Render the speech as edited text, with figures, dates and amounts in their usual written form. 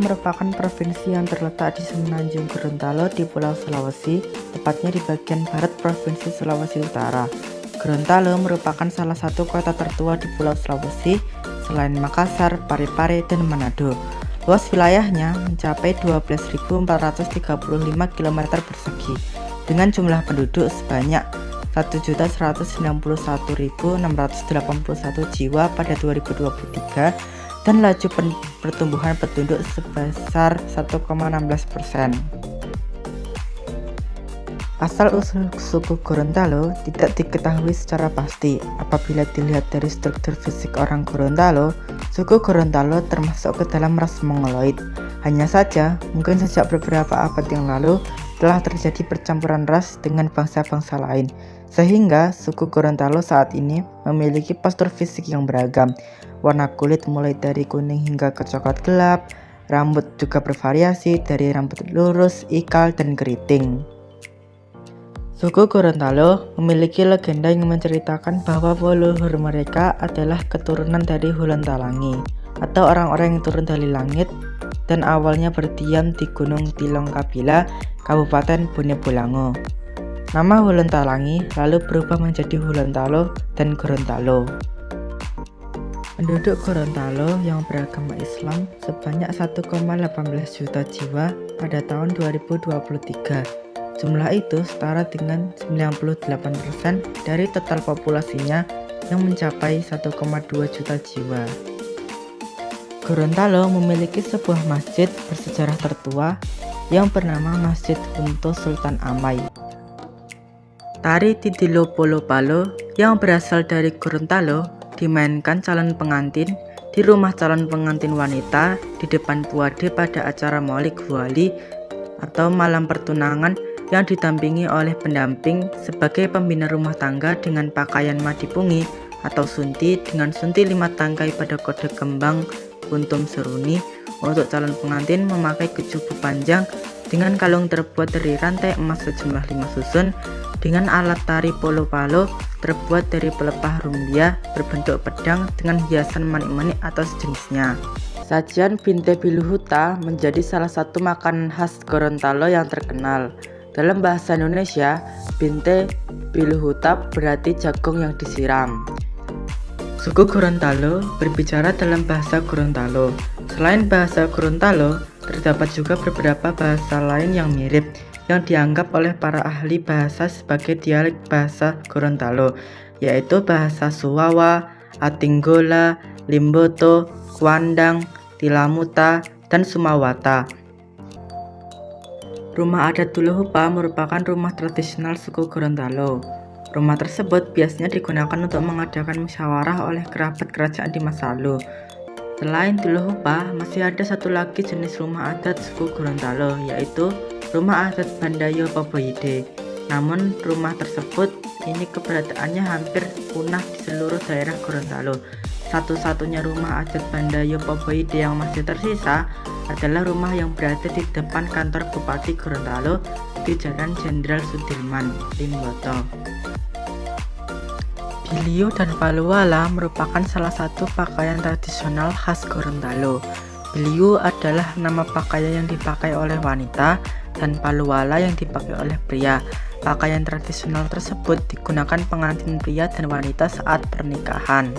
merupakan provinsi yang terletak di semenanjung Gorontalo di Pulau Sulawesi, tepatnya di bagian barat Provinsi Sulawesi Utara. Gorontalo merupakan salah satu kota tertua di Pulau Sulawesi, selain Makassar, Parepare, dan Manado. Luas wilayahnya mencapai 12.435 km persegi, dengan jumlah penduduk sebanyak 1.191.681 jiwa pada 2023 dan laju pertumbuhan penduduk sebesar 1,16%. Asal-usul suku Gorontalo tidak diketahui secara pasti. Apabila dilihat dari struktur fisik orang Gorontalo, suku Gorontalo termasuk ke dalam ras Mongoloid. Hanya saja, mungkin sejak beberapa abad yang lalu telah terjadi percampuran ras dengan bangsa-bangsa lain, sehingga suku Gorontalo saat ini memiliki postur fisik yang beragam. Warna kulit mulai dari kuning hingga ke coklat gelap, rambut juga bervariasi dari rambut lurus, ikal, dan keriting. Suku Gorontalo memiliki legenda yang menceritakan bahwa leluhur mereka adalah keturunan dari Hulon-Talangi, atau orang-orang yang turun dari langit dan awalnya berdiam di Gunung Tilong Kabila, Kabupaten Bone Bolango. Nama Hulon-Talangi lalu berubah menjadi Hulontalo dan Gorontalo. Penduduk Gorontalo yang beragama Islam sebanyak 1,18 juta jiwa pada tahun 2023. Jumlah itu setara dengan 98% dari total populasinya yang mencapai 1,2 juta jiwa. Gorontalo memiliki sebuah masjid bersejarah tertua yang bernama Masjid Hunto Sultan Amai. Tari Tidilo Polo Palo yang berasal dari Gorontalo dimainkan calon pengantin di rumah calon pengantin wanita di depan puade pada acara Maulid Wali atau malam pertunangan yang didampingi oleh pendamping sebagai pembina rumah tangga dengan pakaian madipungi atau sunti dengan sunti 5 tangkai pada kode kembang kuntum seruni. Untuk calon pengantin memakai kecubu panjang dengan kalung terbuat dari rantai emas sejumlah 5 susun dengan alat tari polo palo terbuat dari pelepah rumbia berbentuk pedang dengan hiasan manik-manik atau sejenisnya. Sajian binte biluhuta menjadi salah satu makanan khas Gorontalo yang terkenal. Dalam bahasa Indonesia, binte biluhuta berarti jagung yang disiram. Suku Gorontalo berbicara dalam bahasa Gorontalo. Selain bahasa Gorontalo, terdapat juga beberapa bahasa lain yang mirip yang dianggap oleh para ahli bahasa sebagai dialek bahasa Gorontalo, yaitu bahasa Suwawa, Atinggola, Limboto, Kwandang, Tilamuta, dan Sumawata. Rumah adat Tuluhupa merupakan rumah tradisional suku Gorontalo. Rumah tersebut biasanya digunakan untuk mengadakan musyawarah oleh kerabat kerajaan di masa lalu. Selain Tuluhupa, masih ada satu lagi jenis rumah adat suku Gorontalo, yaitu rumah adat Bandayo Poboide. Namun rumah tersebut ini keberadaannya hampir punah di seluruh daerah Gorontalo. Satu-satunya rumah adat Bandayo Poboide yang masih tersisa adalah rumah yang berada di depan kantor Bupati Gorontalo di Jalan Jenderal Sudirman, Limboto. Biliu dan paluala merupakan salah satu pakaian tradisional khas Gorontalo. Biliu adalah nama pakaian yang dipakai oleh wanita dan paluala yang dipakai oleh pria. Pakaian tradisional tersebut digunakan pengantin pria dan wanita saat pernikahan.